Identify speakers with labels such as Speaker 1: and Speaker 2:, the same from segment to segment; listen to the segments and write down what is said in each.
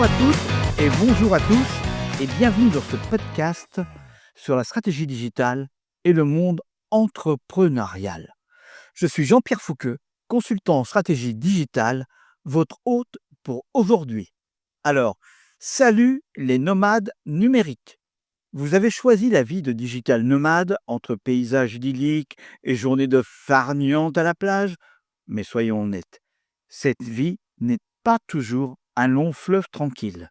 Speaker 1: Bonjour à toutes et bonjour à tous et bienvenue dans ce podcast sur la stratégie digitale et le monde entrepreneurial. Je suis Jean-Pierre Fouqueux, consultant en stratégie digitale, votre hôte pour aujourd'hui. Alors, salut les nomades numériques. Vous avez choisi la vie de digital nomade entre paysages idylliques et journées de farniente à la plage, mais soyons honnêtes, cette vie n'est pas toujours un long fleuve tranquille.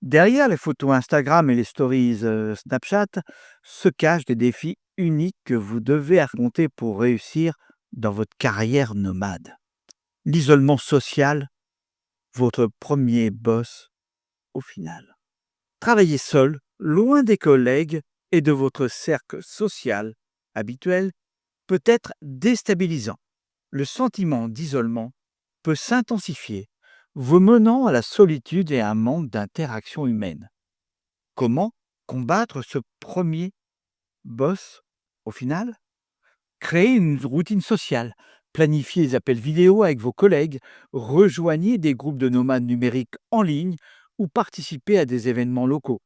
Speaker 1: Derrière les photos Instagram et les stories Snapchat se cachent des défis uniques que vous devez affronter pour réussir dans votre carrière nomade. L'isolement social, votre premier boss au final. Travailler seul, loin des collègues et de votre cercle social habituel, peut être déstabilisant. Le sentiment d'isolement peut s'intensifier, vous menant à la solitude et à un manque d'interaction humaine. Comment combattre ce premier boss au final? Créez une routine sociale, planifiez des appels vidéo avec vos collègues, rejoignez des groupes de nomades numériques en ligne ou participez à des événements locaux.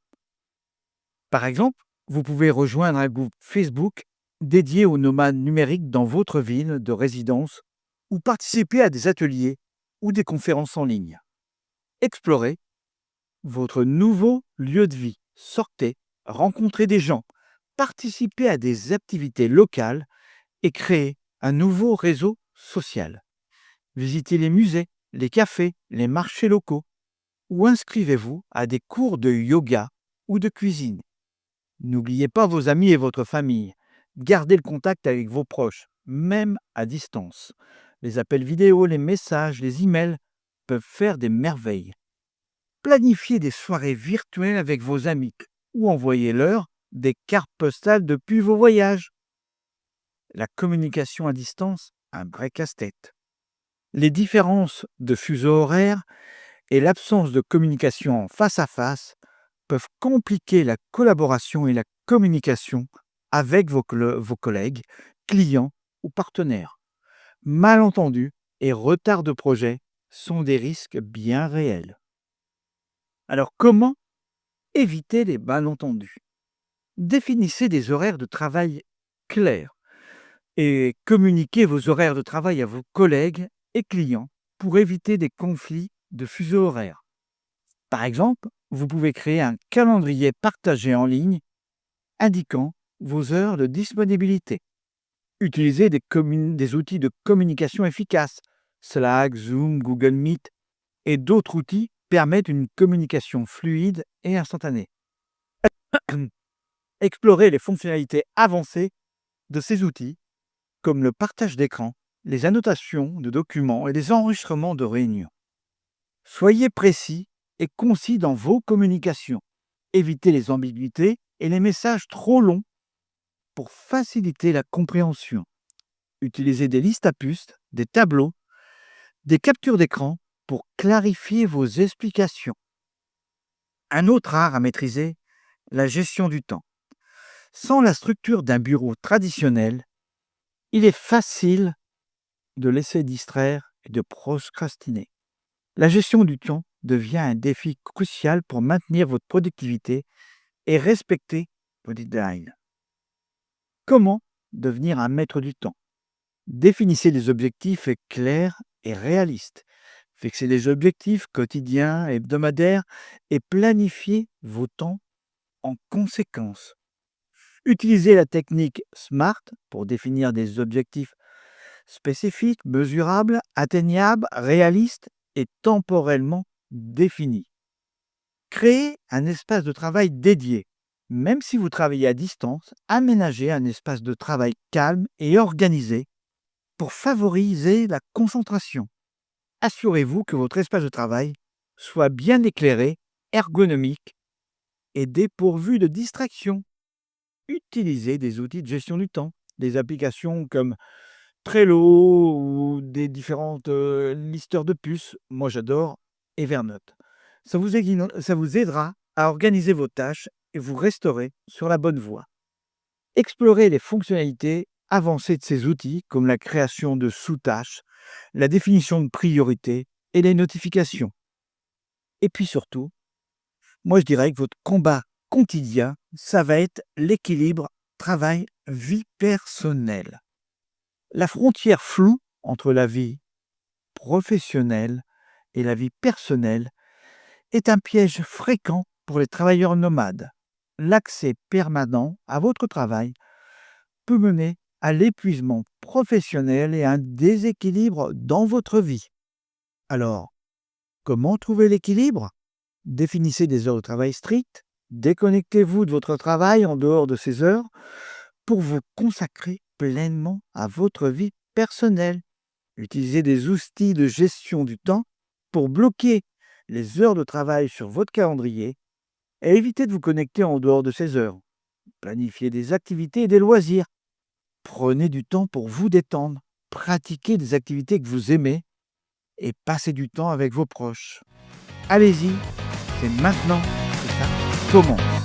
Speaker 1: Par exemple, vous pouvez rejoindre un groupe Facebook dédié aux nomades numériques dans votre ville de résidence ou participer à des ateliers ou des conférences en ligne. Explorez votre nouveau lieu de vie. Sortez, rencontrez des gens, participez à des activités locales et créez un nouveau réseau social. Visitez les musées, les cafés, les marchés locaux ou inscrivez-vous à des cours de yoga ou de cuisine. N'oubliez pas vos amis et votre famille. Gardez le contact avec vos proches, même à distance. Les appels vidéo, les messages, les emails peuvent faire des merveilles. Planifiez des soirées virtuelles avec vos amis ou envoyez-leur des cartes postales depuis vos voyages. La communication à distance, un vrai casse-tête. Les différences de fuseaux horaires et l'absence de communication en face à face peuvent compliquer la collaboration et la communication avec vos collègues, clients ou partenaires. Malentendus et retards de projet sont des risques bien réels. Alors comment éviter les malentendus? Définissez des horaires de travail clairs et communiquez vos horaires de travail à vos collègues et clients pour éviter des conflits de fuseaux horaires. Par exemple, vous pouvez créer un calendrier partagé en ligne indiquant vos heures de disponibilité. Utilisez des outils de communication efficaces. Slack, Zoom, Google Meet et d'autres outils permettent une communication fluide et instantanée. Explorez les fonctionnalités avancées de ces outils, comme le partage d'écran, les annotations de documents et les enregistrements de réunions. Soyez précis et concis dans vos communications. Évitez les ambiguïtés et les messages trop longs pour faciliter la compréhension. Utilisez des listes à puces, des tableaux, des captures d'écran pour clarifier vos explications. Un autre art à maîtriser, la gestion du temps. Sans la structure d'un bureau traditionnel, il est facile de laisser distraire et de procrastiner. La gestion du temps devient un défi crucial pour maintenir votre productivité et respecter vos deadlines. Comment devenir un maître du temps? Définissez des objectifs clairs et réalistes. Fixez des objectifs quotidiens et hebdomadaires et planifiez vos temps en conséquence. Utilisez la technique SMART pour définir des objectifs spécifiques, mesurables, atteignables, réalistes et temporellement définis. Créez un espace de travail dédié. Même si vous travaillez à distance, aménagez un espace de travail calme et organisé pour favoriser la concentration. Assurez-vous que votre espace de travail soit bien éclairé, ergonomique et dépourvu de distractions. Utilisez des outils de gestion du temps, des applications comme Trello ou des différentes listeurs de puces. Moi, j'adore Evernote. Ça vous aidera à organiser vos tâches et vous resterez sur la bonne voie. Explorez les fonctionnalités avancées de ces outils comme la création de sous-tâches, la définition de priorités et les notifications. Et puis surtout, moi je dirais que votre combat quotidien, ça va être l'équilibre travail-vie personnelle. La frontière floue entre la vie professionnelle et la vie personnelle est un piège fréquent pour les travailleurs nomades. L'accès permanent à votre travail peut mener à l'épuisement professionnel et à un déséquilibre dans votre vie. Alors, comment trouver l'équilibre? Définissez des heures de travail strictes, déconnectez-vous de votre travail en dehors de ces heures pour vous consacrer pleinement à votre vie personnelle. Utilisez des outils de gestion du temps pour bloquer les heures de travail sur votre calendrier et évitez de vous connecter en dehors de ces heures. Planifiez des activités et des loisirs. Prenez du temps pour vous détendre. Pratiquez des activités que vous aimez et passez du temps avec vos proches. Allez-y, c'est maintenant que ça commence.